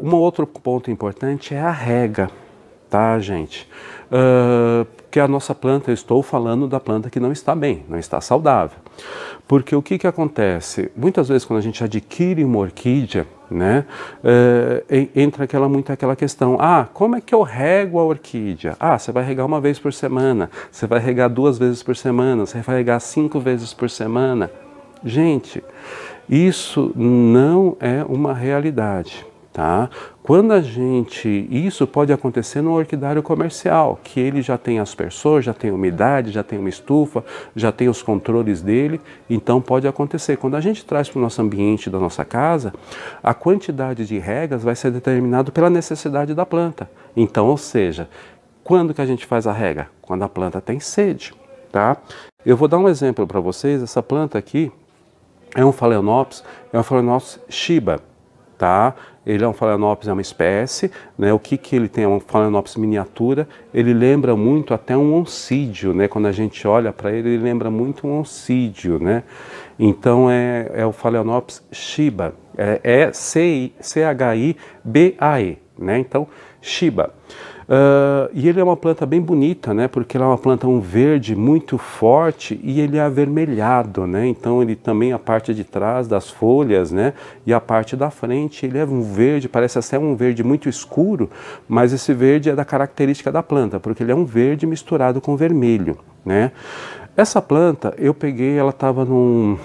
Um outro ponto importante é a rega, tá, gente? Porque a nossa planta, eu estou falando da planta que não está bem, não está saudável. Porque o que acontece? Muitas vezes quando a gente adquire uma orquídea, né, entra aquela questão, como é que eu rego a orquídea? Você vai regar uma vez por semana, você vai regar 2 vezes por semana, você vai regar 5 vezes por semana. Gente, isso não é uma realidade, tá? Isso pode acontecer no orquidário comercial, que ele já tem aspersor, já tem umidade, já tem uma estufa, já tem os controles dele, então pode acontecer. Quando a gente traz para o nosso ambiente da nossa casa, a quantidade de regas vai ser determinada pela necessidade da planta. Então, ou seja, quando que a gente faz a rega? Quando a planta tem sede, tá? Eu vou dar um exemplo para vocês. Essa planta aqui é um Phalaenopsis Shiba, tá? Ele é um Phalaenopsis, é uma espécie, né? O que ele tem? É um Phalaenopsis miniatura. Ele lembra muito até um oncídio, né? Quando a gente olha para ele, ele lembra muito um oncídio, né? Então é o Phalaenopsis Shiba, é Chibae, né? Então Shiba. E ele é uma planta bem bonita, né? Porque ele é uma planta verde muito forte e ele é avermelhado, né? Então ele também, a parte de trás das folhas, né? E a parte da frente, ele é um verde, parece até um verde muito escuro, mas esse verde é da característica da planta, porque ele é um verde misturado com vermelho, né? Essa planta, eu peguei, ela estava num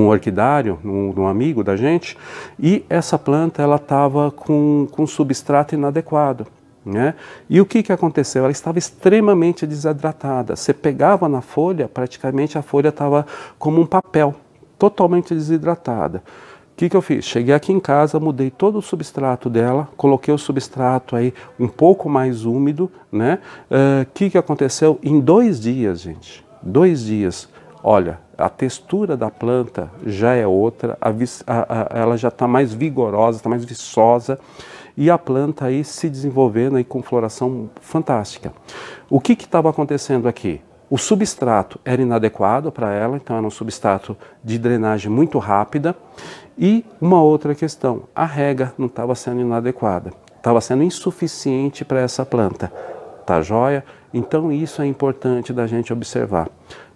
orquidário, num amigo da gente, e essa planta ela estava com substrato inadequado, né? E o que aconteceu? Ela estava extremamente desidratada. Você pegava na folha, praticamente a folha estava como um papel, totalmente desidratada. O que eu fiz? Cheguei aqui em casa, mudei todo o substrato dela, coloquei o substrato aí um pouco mais úmido, né? O que aconteceu? Em 2 dias, gente, 2 dias, olha, a textura da planta já é outra, ela já está mais vigorosa, está mais viçosa, e a planta aí se desenvolvendo aí com floração fantástica. O que estava acontecendo aqui? O substrato era inadequado para ela, então era um substrato de drenagem muito rápida, e uma outra questão, a rega não estava sendo inadequada, estava sendo insuficiente para essa planta, tá joia? Então isso é importante da gente observar.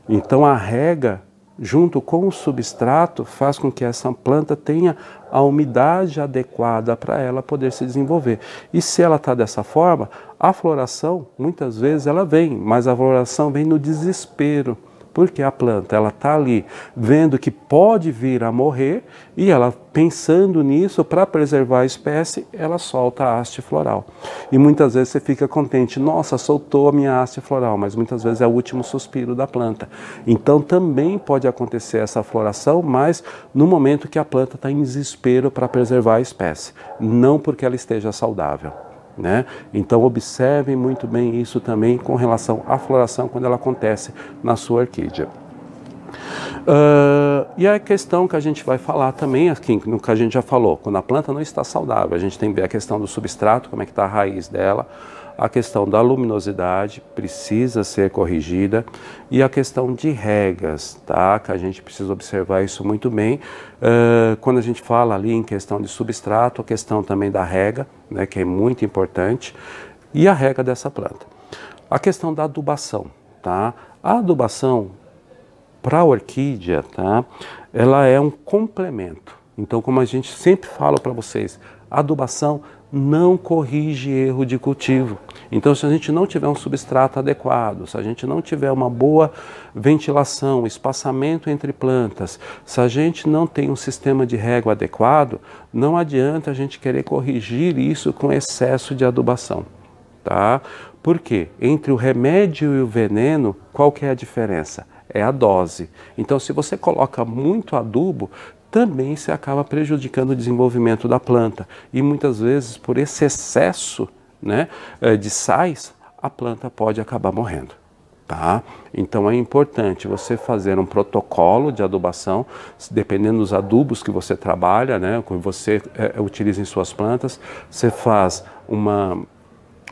Então a rega, junto com o substrato, faz com que essa planta tenha a umidade adequada para ela poder se desenvolver. E se ela está dessa forma, a floração, muitas vezes ela vem, mas a floração vem no desespero. Porque a planta ela está ali vendo que pode vir a morrer e ela pensando nisso para preservar a espécie, ela solta a haste floral. E muitas vezes você fica contente, nossa, soltou a minha haste floral, mas muitas vezes é o último suspiro da planta. Então também pode acontecer essa floração, mas no momento que a planta está em desespero para preservar a espécie, não porque ela esteja saudável, né? Então observem muito bem isso também com relação à floração quando ela acontece na sua orquídea. E a questão que a gente vai falar também, aqui, no que a gente já falou, quando a planta não está saudável, a gente tem que ver a questão do substrato, como é que está a raiz dela, a questão da luminosidade precisa ser corrigida e a questão de regas, tá? Que a gente precisa observar isso muito bem. Quando a gente fala ali em questão de substrato, a questão também da rega, né, que é muito importante, e a rega dessa planta. A questão da adubação, tá? A adubação para a orquídea, tá? Ela é um complemento. Então, como a gente sempre fala para vocês, a adubação não corrige erro de cultivo. Então, se a gente não tiver um substrato adequado, se a gente não tiver uma boa ventilação, espaçamento entre plantas, se a gente não tem um sistema de rego adequado, não adianta a gente querer corrigir isso com excesso de adubação, tá? Por quê? Entre o remédio e o veneno, qual que é a diferença? É a dose. Então, se você coloca muito adubo, também se acaba prejudicando o desenvolvimento da planta. E muitas vezes, por esse excesso, né, de sais, a planta pode acabar morrendo. Tá? Então é importante você fazer um protocolo de adubação, dependendo dos adubos que você trabalha, né, que você utiliza em suas plantas, você faz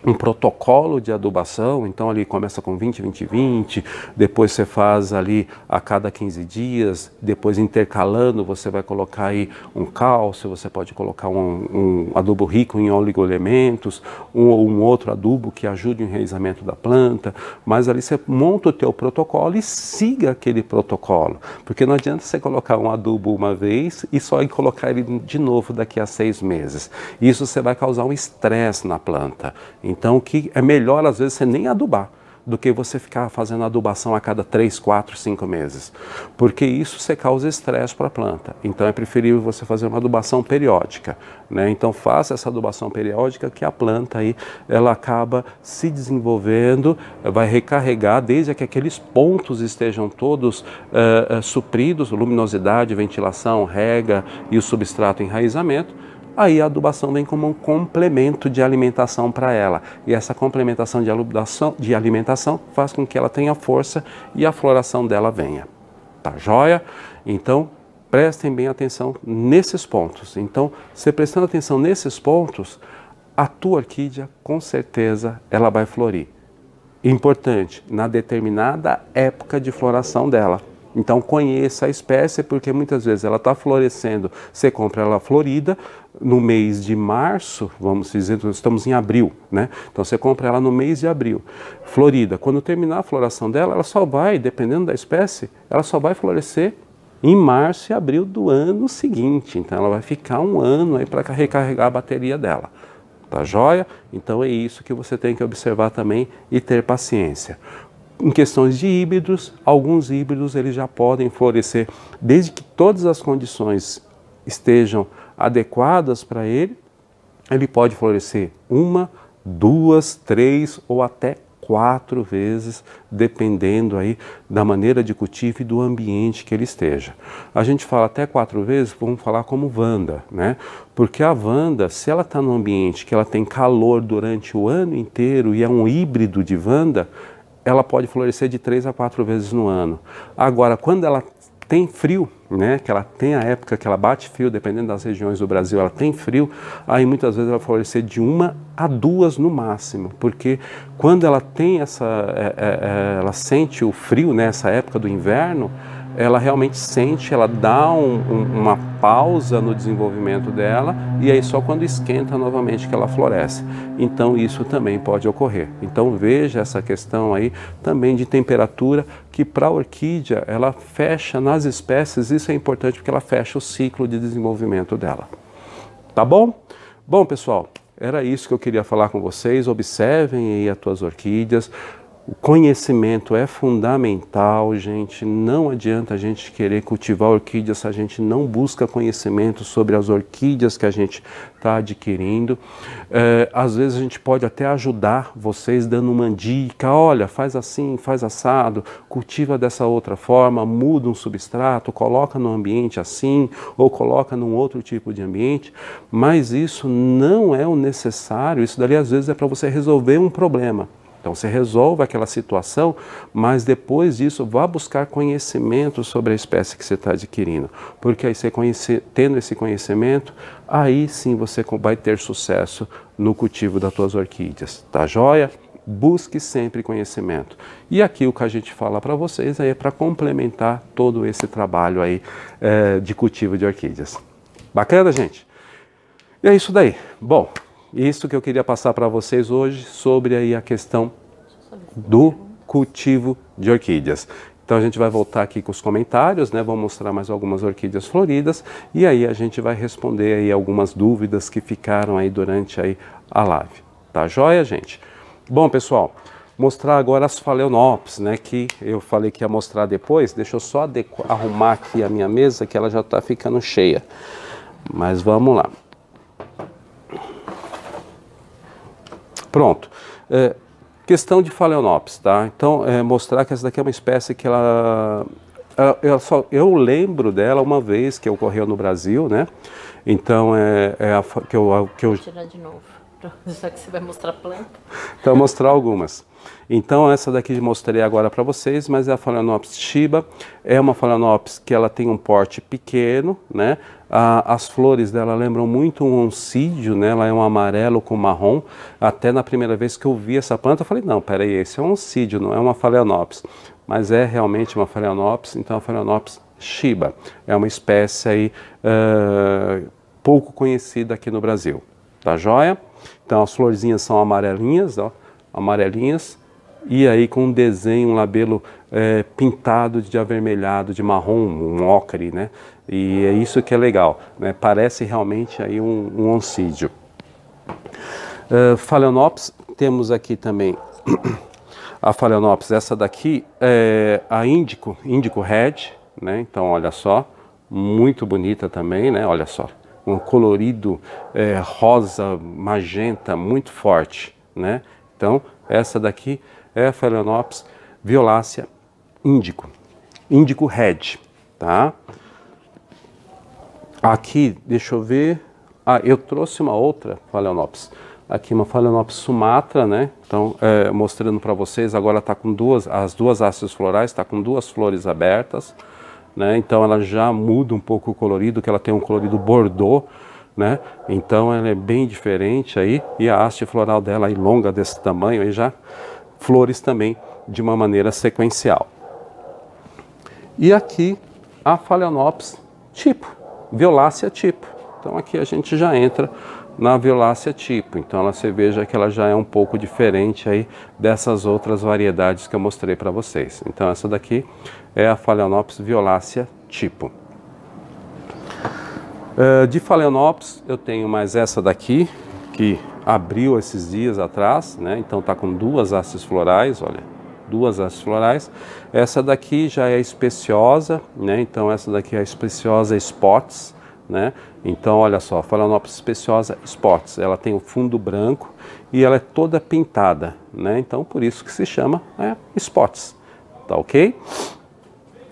um protocolo de adubação, então ali começa com 20, 20, 20, depois você faz ali a cada 15 dias, depois intercalando você vai colocar aí um cálcio, você pode colocar um adubo rico em oligoelementos, um outro adubo que ajude o enraizamento da planta, mas ali você monta o teu protocolo e siga aquele protocolo, porque não adianta você colocar um adubo uma vez e só ir colocar ele de novo daqui a 6 meses. Isso você vai causar um estresse na planta. Então, que é melhor, às vezes, você nem adubar, do que você ficar fazendo adubação a cada 3, 4, 5 meses. Porque isso você causa estresse para a planta. Então, é preferível você fazer uma adubação periódica, né? Então, faça essa adubação periódica que a planta aí, ela acaba se desenvolvendo, vai recarregar, desde que aqueles pontos estejam todos supridos, luminosidade, ventilação, rega e o substrato enraizamento. Aí a adubação vem como um complemento de alimentação para ela. E essa complementação de alimentação faz com que ela tenha força e a floração dela venha. Tá joia? Então, prestem bem atenção nesses pontos. Então, você prestando atenção nesses pontos, a tua orquídea, com certeza, ela vai florir. Importante, na determinada época de floração dela. Então conheça a espécie, porque muitas vezes ela está florescendo, você compra ela florida no mês de março, vamos dizer, estamos em abril, né? Então você compra ela no mês de abril, florida. Quando terminar a floração dela, ela só vai, dependendo da espécie, ela só vai florescer em março e abril do ano seguinte. Então ela vai ficar um ano aí para recarregar a bateria dela. Tá joia? Então é isso que você tem que observar também e ter paciência. Em questões de híbridos, alguns híbridos eles já podem florescer desde que todas as condições estejam adequadas para ele. Ele pode florescer 1, 2, 3 ou até 4 vezes, dependendo aí da maneira de cultivo e do ambiente que ele esteja. A gente fala até 4 vezes, vamos falar como Vanda, né? Porque a Vanda, se ela está num ambiente que ela tem calor durante o ano inteiro e é um híbrido de Vanda, ela pode florescer de 3 a 4 vezes no ano. Agora, quando ela tem frio, né, que ela tem a época que ela bate frio, dependendo das regiões do Brasil, ela tem frio, aí muitas vezes ela vai florescer de 1 a 2 no máximo, porque quando ela tem ela sente o frio nessa época do inverno, ela realmente sente, ela dá uma pausa no desenvolvimento dela e aí só quando esquenta novamente que ela floresce. Então isso também pode ocorrer. Então veja essa questão aí também de temperatura, que para a orquídea ela fecha nas espécies, isso é importante porque ela fecha o ciclo de desenvolvimento dela. Tá bom? Bom pessoal, era isso que eu queria falar com vocês. Observem aí as tuas orquídeas. O conhecimento é fundamental, gente. Não adianta a gente querer cultivar orquídeas se a gente não busca conhecimento sobre as orquídeas que a gente está adquirindo. Às vezes a gente pode até ajudar vocês dando uma dica. Olha, faz assim, faz assado, cultiva dessa outra forma, muda um substrato, coloca no ambiente assim ou coloca num outro tipo de ambiente. Mas isso não é o necessário. Isso dali às vezes é para você resolver um problema. Então você resolve aquela situação, mas depois disso vá buscar conhecimento sobre a espécie que você está adquirindo. Porque aí você tendo esse conhecimento, aí sim você vai ter sucesso no cultivo das tuas orquídeas. Tá joia? Busque sempre conhecimento. E aqui o que a gente fala para vocês aí é para complementar todo esse trabalho aí de cultivo de orquídeas. Bacana, gente? E é isso daí. Bom, isso que eu queria passar para vocês hoje sobre aí a questão do cultivo de orquídeas. Então a gente vai voltar aqui com os comentários, né? Vou mostrar mais algumas orquídeas floridas e aí a gente vai responder aí algumas dúvidas que ficaram aí durante aí a live. Tá joia, gente? Bom, pessoal, mostrar agora as Phalaenopsis, né? Que eu falei que ia mostrar depois. Deixa eu só arrumar aqui a minha mesa que ela já está ficando cheia. Mas vamos lá. Pronto. Questão de Phalaenopsis, tá? Então, mostrar que essa daqui é uma espécie que eu lembro dela uma vez que ocorreu no Brasil, né? Então, que eu Vou tirar de novo. Já que você vai mostrar planta. Então, vou mostrar algumas. Então, essa daqui mostrei agora para vocês, mas é a Phalaenopsis shiba. É uma Phalaenopsis que ela tem um porte pequeno, né? As flores dela lembram muito um oncídio, né? Ela é um amarelo com marrom. Até na primeira vez que eu vi essa planta, eu falei, não, peraí, esse é um oncídio, não é uma Phalaenopsis. Mas é realmente uma Phalaenopsis, então a Phalaenopsis shiba. É uma espécie aí pouco conhecida aqui no Brasil. Tá joia? Então as florzinhas são amarelinhas, ó, amarelinhas, e aí com um desenho, um labelo pintado de avermelhado, de marrom, um ocre, né? E é isso que é legal, né? Parece realmente aí um oncídio. Phalaenopsis, temos aqui também a Phalaenopsis, essa daqui é a Índico Red, né? Então olha só, muito bonita também, né? Olha só. Um colorido rosa, magenta, muito forte, né? Então, essa daqui é a Phalaenopsis violácea Índico Red, tá? Aqui, deixa eu ver, eu trouxe uma outra Phalaenopsis, aqui uma Phalaenopsis sumatra, né? Então, mostrando para vocês, agora está com as duas hastes florais, está com duas flores abertas, né? Então ela já muda um pouco o colorido, que ela tem um colorido bordô, né? Então ela é bem diferente aí, e a haste floral dela aí longa desse tamanho, aí já flores também de uma maneira sequencial. E aqui a Phalaenopsis tipo, violácea tipo. Então aqui a gente já entra na violácea tipo, então você veja que ela já é um pouco diferente aí dessas outras variedades que eu mostrei para vocês. Então essa daqui é a Phalaenopsis violácea tipo. De Phalaenopsis eu tenho mais essa daqui, que abriu esses dias atrás, né? Então tá com duas hastes florais, olha, duas hastes florais. Essa daqui já é especiosa, né? Então essa daqui é a especiosa spots, né? Então olha só, Phalaenopsis speciosa spots, ela tem o fundo branco e ela é toda pintada, né? Então por isso que se chama spots, tá ok?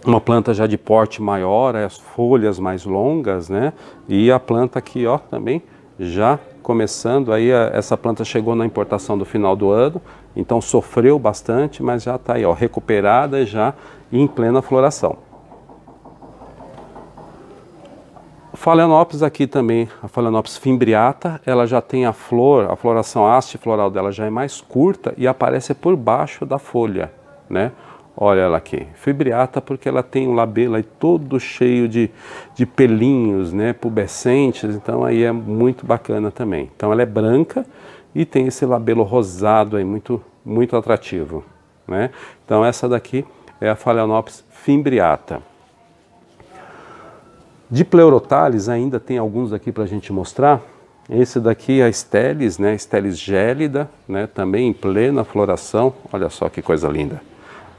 Uma planta já de porte maior, as folhas mais longas, né? E a planta aqui, ó, também já começando, aí essa planta chegou na importação do final do ano, então sofreu bastante, mas já está aí, ó, recuperada já em plena floração. Phalaenopsis aqui também, a Phalaenopsis fimbriata, ela já tem a floração, a haste floral dela já é mais curta e aparece por baixo da folha, né? Olha ela aqui, fimbriata porque ela tem um labelo aí todo cheio de pelinhos, né, pubescentes, então aí é muito bacana também. Então ela é branca e tem esse labelo rosado aí muito, muito atrativo, né? Então essa daqui é a Phalaenopsis fimbriata. De Pleurothales ainda tem alguns aqui para a gente mostrar. Esse daqui é a Stelis, né? Stelis gélida, né? Também em plena floração. Olha só que coisa linda,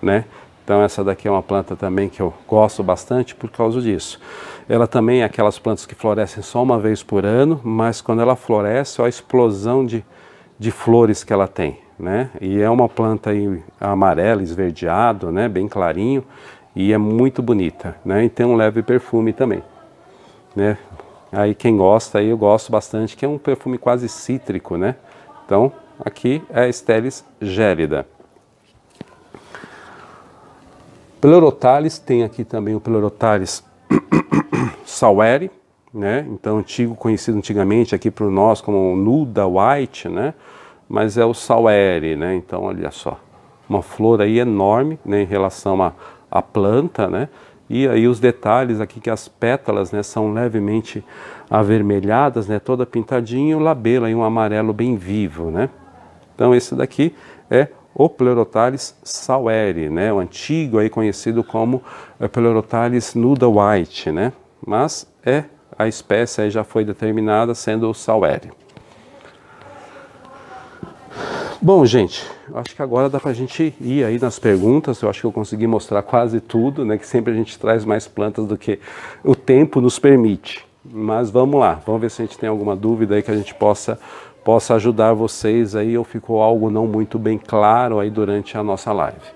né? Então essa daqui é uma planta também que eu gosto bastante por causa disso. Ela também é aquelas plantas que florescem só uma vez por ano, mas quando ela floresce, olha a explosão de flores que ela tem, né? E é uma planta aí amarela, esverdeado, né? Bem clarinho, e é muito bonita, né? E tem um leve perfume também, né? Aí quem gosta, aí eu gosto bastante, que é um perfume quase cítrico, né? Então aqui é a Stelis gélida. Pleurothales, tem aqui também o Pleurothales saueri, né? Então conhecido antigamente aqui por nós como nuda white, né? Mas é o saueri, né? Então olha só, uma flor aí enorme, né, em relação à planta, né? E aí os detalhes aqui que as pétalas, né, são levemente avermelhadas, né, toda pintadinha, e o labelo aí um amarelo bem vivo, né? Então esse daqui é o Pleurothales saueri, né, o antigo aí conhecido como Pleurothales nuda white, né? Mas a espécie aí já foi determinada sendo o saueri. Bom, gente, acho que agora dá pra gente ir aí nas perguntas. Eu acho que eu consegui mostrar quase tudo, né? Que sempre a gente traz mais plantas do que o tempo nos permite. Mas vamos lá, vamos ver se a gente tem alguma dúvida aí que a gente possa ajudar vocês aí, ou ficou algo não muito bem claro aí durante a nossa live.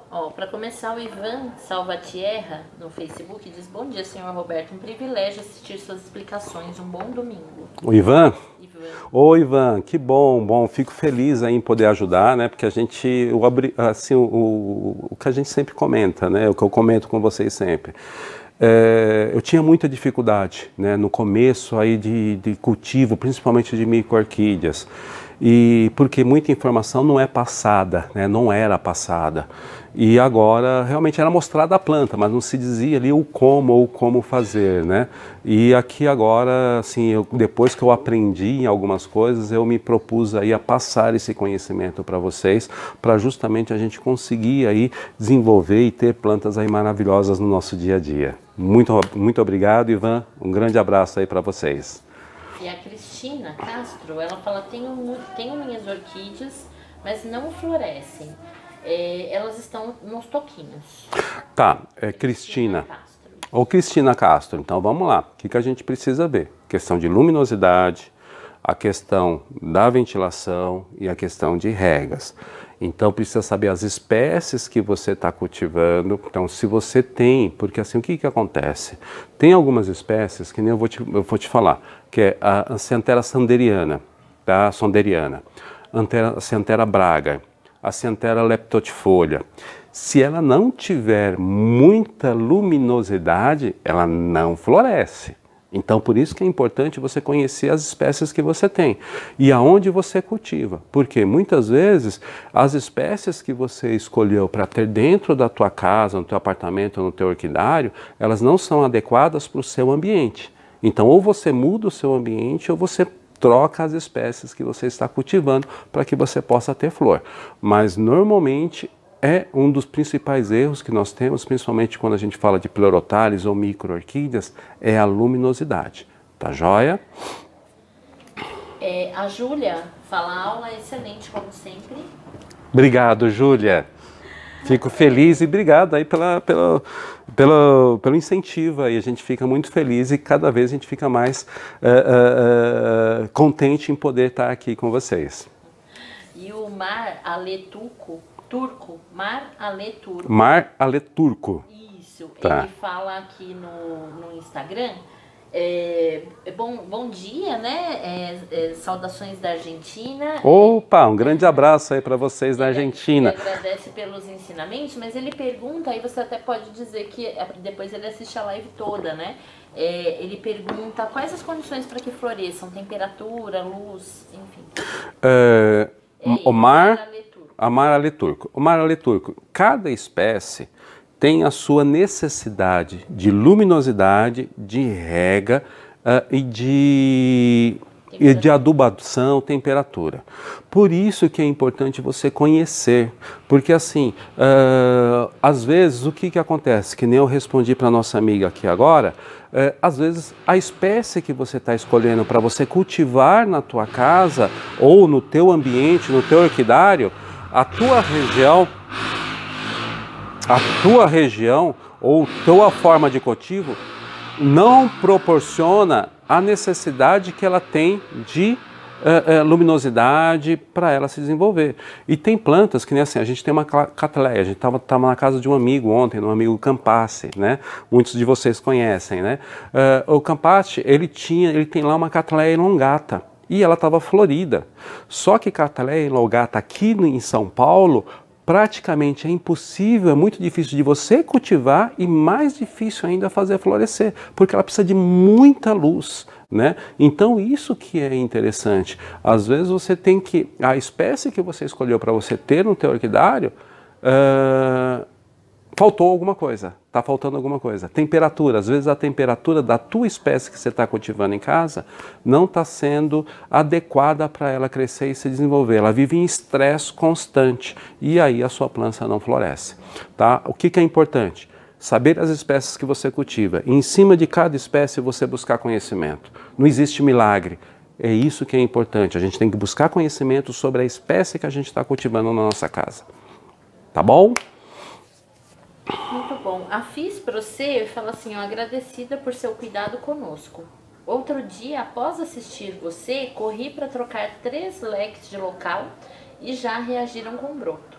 Ó, para começar, o Ivan Salvatierra no Facebook diz: bom dia, senhor Roberto, um privilégio assistir suas explicações, um bom domingo. O Ivan? Ivan. Oi, Ivan, que bom, fico feliz aí em poder ajudar, né? Porque a gente, assim, o que a gente sempre comenta, né? O que eu comento com vocês sempre. Eu tinha muita dificuldade, né, no começo aí de cultivo, principalmente de micro-orquídeas, e porque muita informação não é passada, né, não era passada. E agora realmente era mostrada a planta, mas não se dizia ali o como ou como fazer, né? E aqui agora, assim, depois que eu aprendi em algumas coisas, eu me propus aí a passar esse conhecimento para vocês, para justamente a gente conseguir aí desenvolver e ter plantas aí maravilhosas no nosso dia a dia. Muito obrigado, Ivan. Um grande abraço aí para vocês. E a Cristina Castro, ela fala: tenho minhas orquídeas, mas não florescem. Elas estão nos toquinhos. Tá, Cristina. Ou Cristina Castro. Então vamos lá. O que a gente precisa ver? Questão de luminosidade, a questão da ventilação e a questão de regas. Então precisa saber as espécies que você está cultivando. Então se você tem, porque assim o que acontece? Tem algumas espécies que nem eu vou te falar, que é a Centera sanderiana, tá? Sonderiana, a Centera Braga, a Centera leptotifolia. Se ela não tiver muita luminosidade, ela não floresce. Então, por isso que é importante você conhecer as espécies que você tem e aonde você cultiva. Porque muitas vezes as espécies que você escolheu para ter dentro da tua casa, no teu apartamento, no teu orquidário, elas não são adequadas para o seu ambiente. Então, ou você muda o seu ambiente ou você troca as espécies que você está cultivando para que você possa ter flor. Mas normalmente é um dos principais erros que nós temos, principalmente quando a gente fala de pleurotalis ou micro-orquídeas, é a luminosidade. Tá joia? A Júlia fala: a aula é excelente, como sempre. Obrigado, Júlia. Fico feliz e obrigado aí pelo incentivo aí. A gente fica muito feliz e cada vez a gente fica mais contente em poder estar aqui com vocês. E o Mar Aleturco, Mar Aleturco. Mar Aleturco. Isso, tá. Ele fala aqui no Instagram. Bom dia, né? Saudações da Argentina. Opa, um grande abraço aí para vocês da Argentina. Ele agradece pelos ensinamentos, mas ele pergunta, aí você até pode dizer que depois ele assiste a live toda, né? Ele pergunta quais as condições para que floresçam, temperatura, luz, enfim. O Mar Aleturco. O Mar Aleturco, cada espécie tem a sua necessidade de luminosidade, de rega e de adubação, temperatura. Por isso que é importante você conhecer, porque assim, às vezes o que acontece, que nem eu respondi para nossa amiga aqui agora, às vezes a espécie que você está escolhendo para você cultivar na tua casa ou no teu ambiente, no teu orquidário, a tua região ou tua forma de cultivo não proporciona a necessidade que ela tem de luminosidade para ela se desenvolver. E tem plantas que nem assim, a gente tem uma catleia, a gente estava na casa de um amigo ontem, um amigo Campassi, né? Muitos de vocês conhecem, né? O Campassi, ele tem lá uma catleia elongata e ela estava florida. Só que catleia elongata aqui em São Paulo praticamente é impossível, é muito difícil de você cultivar e mais difícil ainda fazer florescer, porque ela precisa de muita luz, né? Então isso que é interessante. Às vezes você tem que, a espécie que você escolheu para você ter no teu orquidário, faltou alguma coisa, está faltando alguma coisa. Temperatura, às vezes a temperatura da tua espécie que você está cultivando em casa não está sendo adequada para ela crescer e se desenvolver. Ela vive em estresse constante e aí a sua planta não floresce. Tá? O que é importante? Saber as espécies que você cultiva. E em cima de cada espécie você buscar conhecimento. Não existe milagre. É isso que é importante. A gente tem que buscar conhecimento sobre a espécie que a gente está cultivando na nossa casa. Tá bom? Muito bom. A Fis Procer fala assim, ó, agradecida por seu cuidado conosco. Outro dia, após assistir você, corri para trocar 3 leques de local e já reagiram com broto.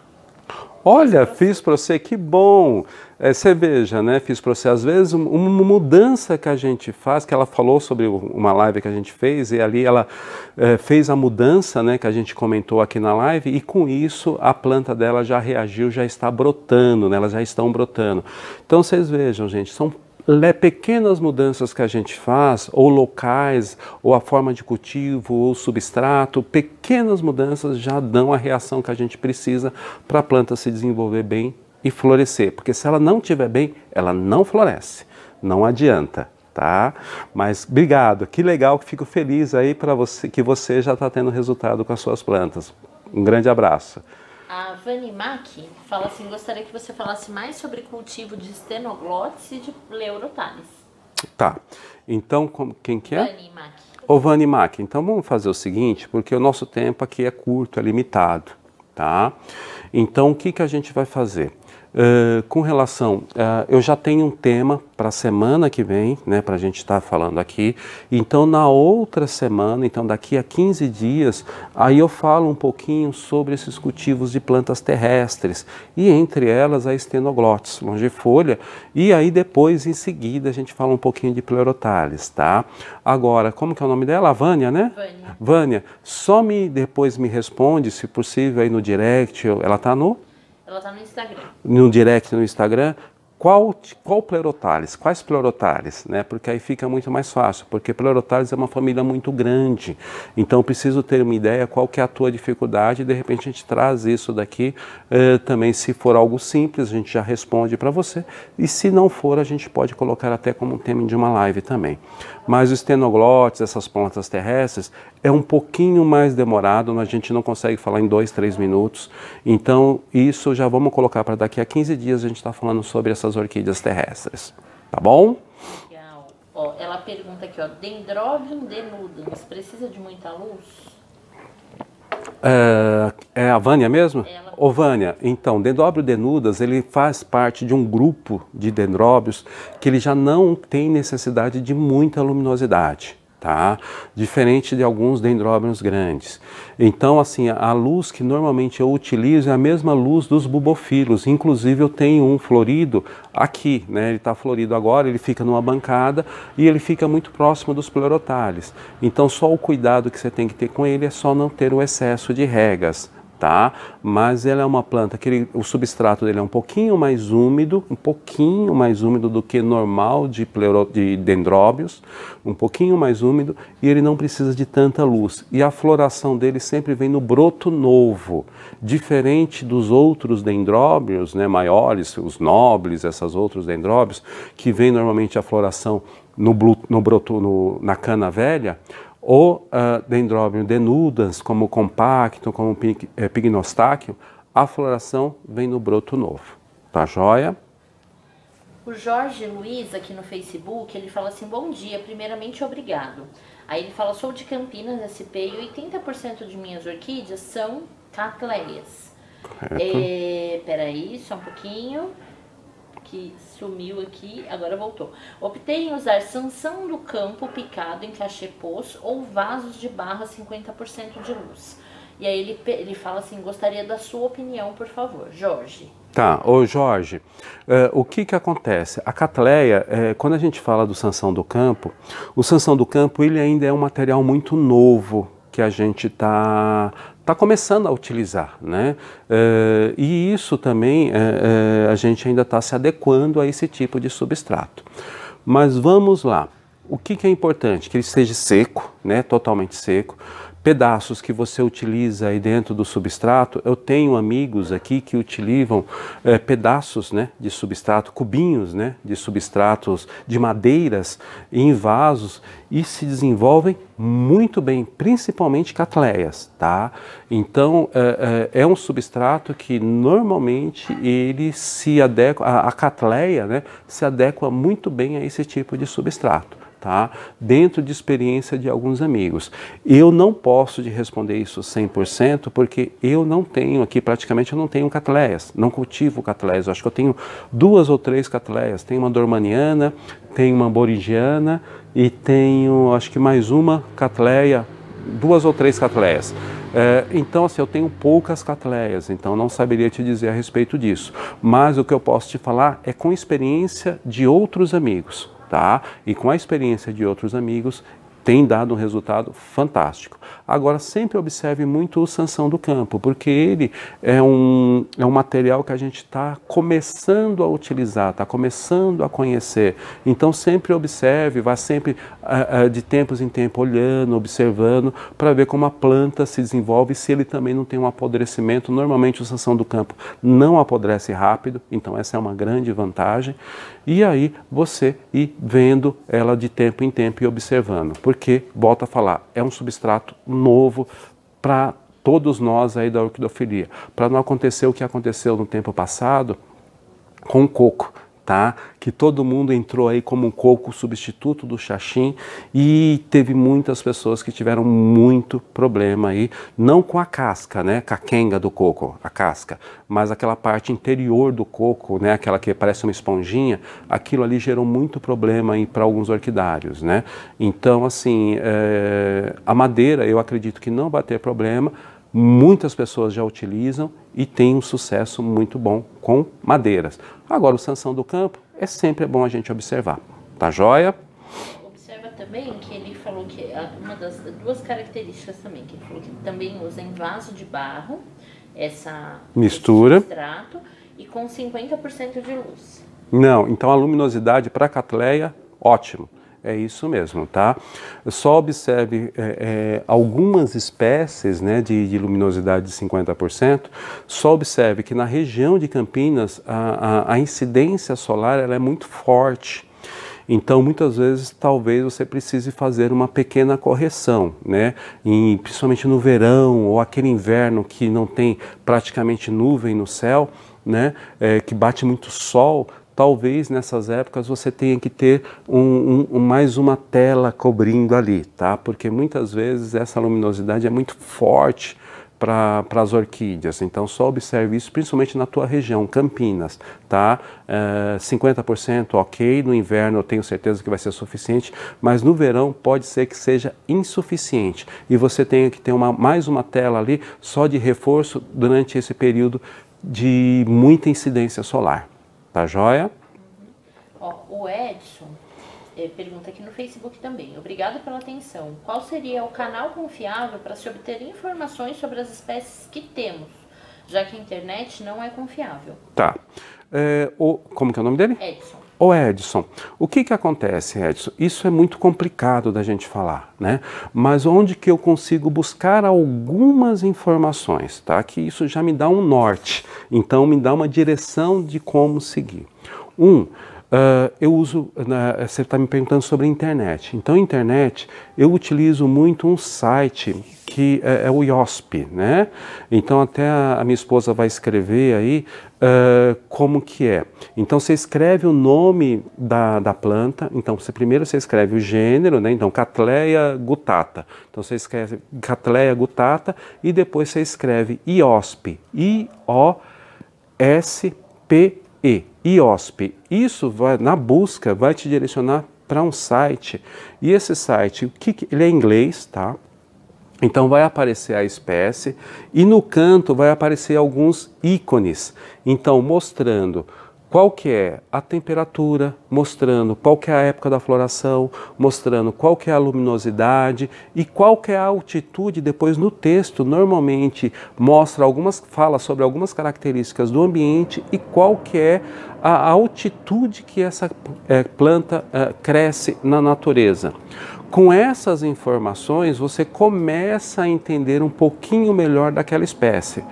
Olha, fiz para você, que bom! Você veja, né? Fiz para você. Às vezes, uma mudança que a gente faz, que ela falou sobre uma live que a gente fez, e ali ela fez a mudança, né, que a gente comentou aqui na live, e com isso a planta dela já reagiu, já está brotando, né? Elas já estão brotando. Então, vocês vejam, gente, são pequenas mudanças que a gente faz, ou locais, ou a forma de cultivo, ou substrato, pequenas mudanças já dão a reação que a gente precisa para a planta se desenvolver bem e florescer. Porque se ela não estiver bem, ela não floresce, não adianta, tá? Mas obrigado, que legal, que fico feliz aí para você, que você já está tendo resultado com as suas plantas. Um grande abraço. A Vani Mack fala assim, gostaria que você falasse mais sobre cultivo de Stenoglotis e de Pleurotalis. Tá, então quem que é? Vani Mack. Ô Vani Mack, então vamos fazer o seguinte, porque o nosso tempo aqui é curto, é limitado, tá? Então o que que a gente vai fazer? Com relação, eu já tenho um tema para a semana que vem, né, para a gente estar falando aqui. Então, na outra semana, então daqui a 15 dias, aí eu falo um pouquinho sobre esses cultivos de plantas terrestres, e entre elas a Stenoglotis longifolha, e aí depois, em seguida, a gente fala um pouquinho de Pleurotalis, tá? Agora, como que é o nome dela? A Vânia, né? Vânia. Vânia, depois me responde, se possível, aí no direct, ela tá no... Ela está no Instagram. No direct no Instagram, qual Pleurotalis, quais Pleurotalis, né? Porque aí fica muito mais fácil, porque Pleurotalis é uma família muito grande, então eu preciso ter uma ideia qual que é a tua dificuldade e de repente a gente traz isso daqui, também se for algo simples a gente já responde para você, e se não for a gente pode colocar até como um tema de uma live também. Mas o Stenoglotis, essas plantas terrestres, é um pouquinho mais demorado, a gente não consegue falar em 2, 3 minutos, então isso já vamos colocar para daqui a 15 dias a gente está falando sobre essas orquídeas terrestres, tá bom? Legal. Ó, ela pergunta aqui, ó, Dendrobium denudans, precisa de muita luz? É a Vânia mesmo? Ela. Ô Vânia, então, Dendrobium denudas, ele faz parte de um grupo de dendróbios que ele já não tem necessidade de muita luminosidade, tá? Diferente de alguns dendróbios grandes. Então, assim, a luz que normalmente eu utilizo é a mesma luz dos bubofilos. Inclusive, eu tenho um florido aqui, né? Ele está florido agora, ele fica numa bancada e ele fica muito próximo dos Pleurotalis. Então, só o cuidado que você tem que ter com ele é só não ter o excesso de regas, tá? Mas ela é uma planta que o substrato dele é um pouquinho mais úmido do que normal de dendróbios, um pouquinho mais úmido, e ele não precisa de tanta luz. E a floração dele sempre vem no broto novo, diferente dos outros dendróbios, né, maiores, os nobres, esses outros dendróbios, que vem normalmente a floração na cana velha. O Dendrobium denudans, como o compacto, como o pignostáquio, a floração vem no broto novo. Tá joia? O Jorge Luiz, aqui no Facebook, ele fala assim, bom dia, primeiramente obrigado. Aí ele fala, sou de Campinas, SP, e 80% de minhas orquídeas são catleias. Peraí, só um pouquinho, que sumiu aqui, agora voltou. Optei em usar sanção do campo picado em cachepôs ou vasos de barra 50% de luz. E aí ele fala assim, gostaria da sua opinião, por favor, Jorge. Tá, ô Jorge, o que que acontece? A catleia, quando a gente fala do sanção do campo, o sanção do campo ele ainda é um material muito novo que a gente está começando a utilizar, né? E isso também a gente ainda está se adequando a esse tipo de substrato. Mas vamos lá, o que que é importante? Que ele seja seco, né? Totalmente seco. Pedaços que você utiliza aí dentro do substrato, eu tenho amigos aqui que utilizam pedaços, né, de substrato, cubinhos, né, de substratos de madeiras em vasos e se desenvolvem muito bem, principalmente catleias, tá? Então é um substrato que normalmente ele se adequa, a catleia, né, se adequa muito bem a esse tipo de substrato. Tá? Dentro de experiência de alguns amigos. Eu não posso te responder isso 100% porque eu não tenho aqui, praticamente eu não tenho catleias, não cultivo catleias. Eu acho que eu tenho 2 ou 3 catleias. Tenho uma dormaniana, tenho uma borigiana e tenho, acho que mais uma catleia, 2 ou 3 catleias. Então, assim, eu tenho poucas catleias, então não saberia te dizer a respeito disso. Mas o que eu posso te falar é com experiência de outros amigos, tá? E com a experiência de outros amigos, tem dado um resultado fantástico. Agora, sempre observe muito o Sansão do Campo, porque ele é um material que a gente está começando a utilizar, está começando a conhecer. Então, sempre observe, vá sempre de tempos em tempos olhando, observando, para ver como a planta se desenvolve, se ele também não tem um apodrecimento. Normalmente, o Sansão do Campo não apodrece rápido, então essa é uma grande vantagem. E aí, você ir vendo ela de tempo em tempo e observando. Porque, volto a falar, é um substrato novo para todos nós aí da orquidofilia. Para não acontecer o que aconteceu no tempo passado com o coco, tá? Que todo mundo entrou aí como um coco substituto do xaxim e teve muitas pessoas que tiveram muito problema aí, não com a casca, né? Com a quenga do coco, a casca, mas aquela parte interior do coco, né? Aquela que parece uma esponjinha, aquilo ali gerou muito problema aí para alguns orquidários, né? Então, assim, a madeira eu acredito que não vai ter problema. Muitas pessoas já utilizam e tem um sucesso muito bom com madeiras. Agora, o Sansão do Campo é sempre bom a gente observar. Tá joia? Observa também que ele falou que uma das duas características também, que ele falou que também usa em vaso de barro essa mistura esse substrato e com 50% de luz. Não, então a luminosidade para a catleia, ótimo. É isso mesmo, tá? Só observe algumas espécies, né, de luminosidade de 50%, só observe que na região de Campinas a incidência solar ela é muito forte. Então, muitas vezes, talvez você precise fazer uma pequena correção, né? Principalmente no verão ou aquele inverno que não tem praticamente nuvem no céu, né? Que bate muito sol. Talvez nessas épocas você tenha que ter mais uma tela cobrindo ali, tá? Porque muitas vezes essa luminosidade é muito forte para as orquídeas. Então só observe isso, principalmente na tua região, Campinas, tá? 50% ok, no inverno eu tenho certeza que vai ser suficiente, mas no verão pode ser que seja insuficiente e você tenha que ter mais uma tela ali só de reforço durante esse período de muita incidência solar. Tá joia? Ó, o Edson pergunta aqui no Facebook também. Obrigado pela atenção. Qual seria o canal confiável para se obter informações sobre as espécies que temos, já que a internet não é confiável? Tá. Como que é o nome dele? Edson. Ô Edson, o que acontece, Edson? Isso é muito complicado da gente falar, né? Mas onde que eu consigo buscar algumas informações, tá? Que isso já me dá um norte, então me dá uma direção de como seguir. Eu uso, você está me perguntando sobre a internet. Então, a internet, eu utilizo muito um site que é o IOSP, né? Então, até a minha esposa vai escrever aí como que é. Então, você escreve o nome da planta. Então, primeiro você escreve o gênero, né? Então, Cattleya gutata. Então, você escreve Cattleya gutata e depois você escreve IOSP. I-O-S-P-E. IOSP. Isso na busca vai te direcionar para um site. E esse site, ele é em inglês, tá? Então vai aparecer a espécie e no canto vai aparecer alguns ícones. Então mostrando qual que é a temperatura, mostrando qual que é a época da floração, mostrando qual que é a luminosidade e qual que é a altitude. Depois no texto normalmente fala sobre algumas características do ambiente e qual que é a altitude que essa planta cresce na natureza. Com essas informações você começa a entender um pouquinho melhor daquela espécie.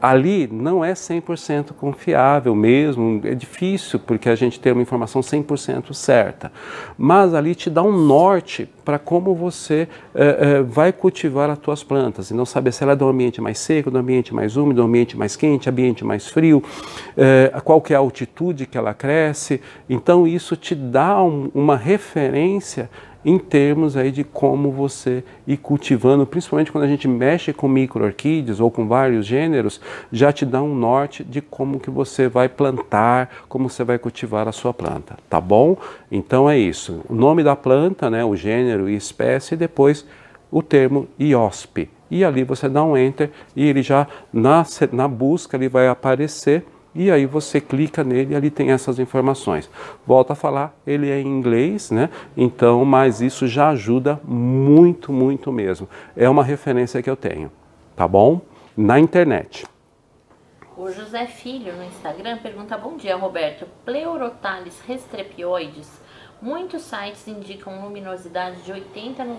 Ali não é 100% confiável mesmo, é difícil porque a gente tem uma informação 100% certa, mas ali te dá um norte para como você vai cultivar as tuas plantas, e não saber se ela é do ambiente mais seco, do ambiente mais úmido, do ambiente mais quente, ambiente mais frio, qual que é a altitude que ela cresce. Então isso te dá uma referência em termos aí de como você ir cultivando, principalmente quando a gente mexe com micro-orquídeas ou com vários gêneros, já te dá um norte de como que você vai plantar, como você vai cultivar a sua planta, tá bom? Então é isso, o nome da planta, né, o gênero e espécie, e depois o termo IOSP. e ali você dá um Enter e ele já, na busca, ele vai aparecer e aí você clica nele e ali tem essas informações. Volto a falar, ele é em inglês, né? Então, mas isso já ajuda muito, muito mesmo. É uma referência que eu tenho, tá bom? Na internet. O José Filho no Instagram pergunta: bom dia, Roberto. Pleurotalis restrepioides, muitos sites indicam luminosidade de 80% a 90%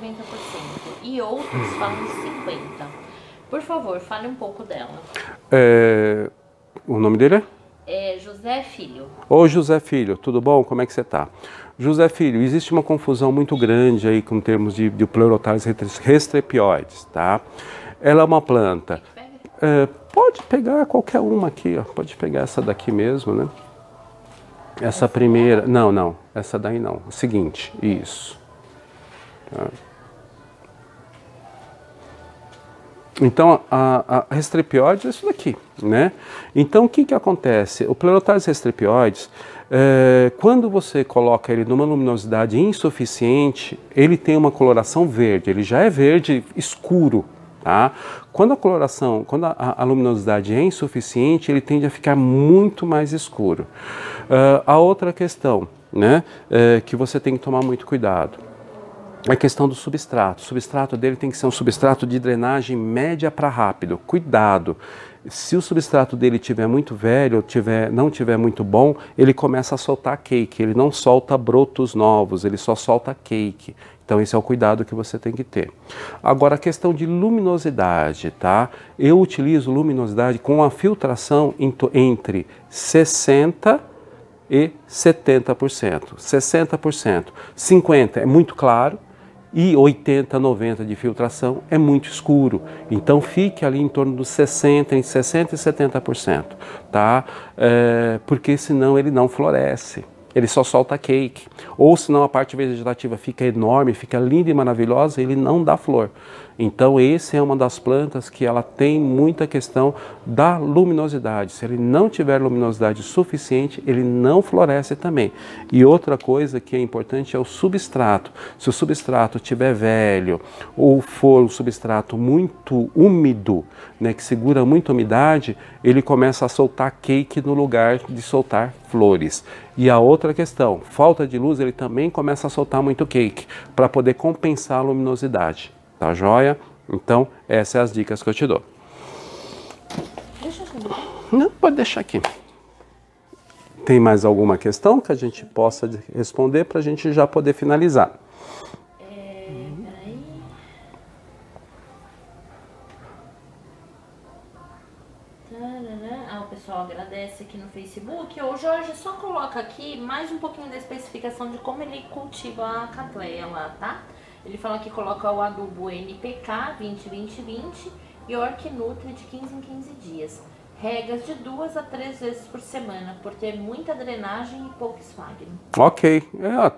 e outros falam de 50%. Por favor, fale um pouco dela. O nome dele é? José Filho. Ô José Filho, tudo bom? Como é que você está? José Filho, existe uma confusão muito grande aí com termos de Pleurotalis restrepioides, tá? Ela é uma planta. Pode pegar qualquer uma aqui, ó. Pode pegar essa daqui mesmo, né? Essa primeira. Não, essa daí não. O seguinte, isso. Tá. Então, a restrepioides é isso daqui, né? Então, o que acontece? O Pleurotalis restrepioides, quando você coloca ele numa luminosidade insuficiente, ele tem uma coloração verde, ele já é verde escuro, tá? Quando a luminosidade é insuficiente, ele tende a ficar muito mais escuro. A outra questão, né, que você tem que tomar muito cuidado, é a questão do substrato. O substrato dele tem que ser um substrato de drenagem média para rápido. Cuidado! Se o substrato dele estiver muito velho, não estiver muito bom, ele começa a soltar cake. Ele não solta brotos novos, ele só solta cake. Então esse é o cuidado que você tem que ter. Agora a questão de luminosidade, tá? Eu utilizo luminosidade com a filtração entre 60% e 70%. 60%. 50% é muito claro. E 80, 90 de filtração é muito escuro. Então fique ali em torno dos 60% e 70%, tá? Porque senão ele não floresce. Ele só solta cake. Ou senão a parte vegetativa fica enorme, fica linda e maravilhosa, ele não dá flor. Então esse é uma das plantas que ela tem muita questão da luminosidade. Se ele não tiver luminosidade suficiente, ele não floresce também. E outra coisa que é importante é o substrato. Se o substrato estiver velho ou for um substrato muito úmido, né, que segura muita umidade, ele começa a soltar cake no lugar de soltar flores. E a outra questão, falta de luz, ele também começa a soltar muito cake para poder compensar a luminosidade. Tá joia? Então, essas são as dicas que eu te dou. Deixa eu ver. Não, pode deixar aqui. Tem mais alguma questão que a gente possa responder para a gente já poder finalizar? Peraí. O pessoal agradece aqui no Facebook. Ô Jorge, só coloca aqui mais um pouquinho da especificação de como ele cultiva a catleia lá, tá? Ele fala que coloca o adubo NPK 20-20-20 e Orknutri de 15 em 15 dias. Regas de 2 a 3 vezes por semana, por ter muita drenagem e pouco esfagno. Ok,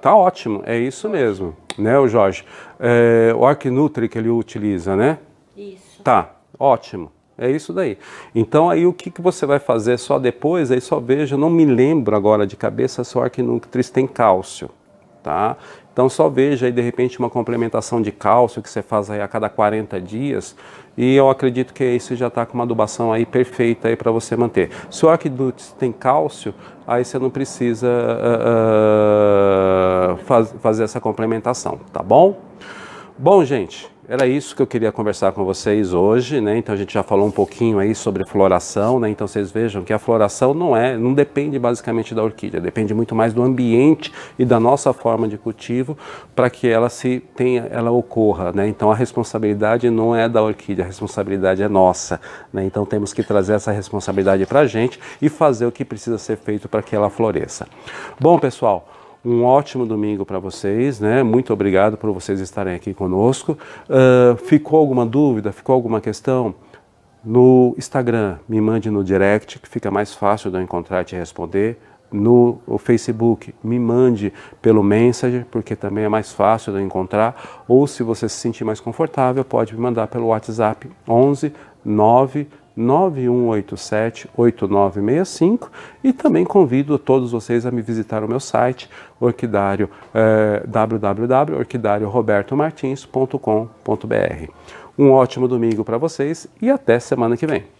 tá ótimo, é isso mesmo, né, o Jorge? O Orknutri que ele utiliza, né? Isso. Tá, ótimo. É isso daí. Então aí o que você vai fazer só depois, aí só veja, não me lembro agora de cabeça se o Orknutri tem cálcio, tá? Então só veja aí de repente uma complementação de cálcio que você faz aí a cada 40 dias e eu acredito que aí você já está com uma adubação aí perfeita aí para você manter. Se o Orknutri tem cálcio, aí você não precisa fazer essa complementação, tá bom? Bom, gente, era isso que eu queria conversar com vocês hoje, né? Então a gente já falou um pouquinho aí sobre floração, né? Então vocês vejam que a floração não depende basicamente da orquídea, depende muito mais do ambiente e da nossa forma de cultivo para que ela ocorra, né? Então a responsabilidade não é da orquídea, a responsabilidade é nossa, né? Então temos que trazer essa responsabilidade para a gente e fazer o que precisa ser feito para que ela floresça. Bom, pessoal, um ótimo domingo para vocês, né? Muito obrigado por vocês estarem aqui conosco. Ficou alguma dúvida? Ficou alguma questão? No Instagram, me mande no direct, que fica mais fácil de eu encontrar e te responder. No Facebook, me mande pelo Messenger, porque também é mais fácil de eu encontrar. Ou se você se sentir mais confortável, pode me mandar pelo WhatsApp 11 9 9187-8965 e também convido todos vocês a me visitar o meu site, orquidário, www.orquidariorobertomartins.com.br. Um ótimo domingo para vocês e até semana que vem.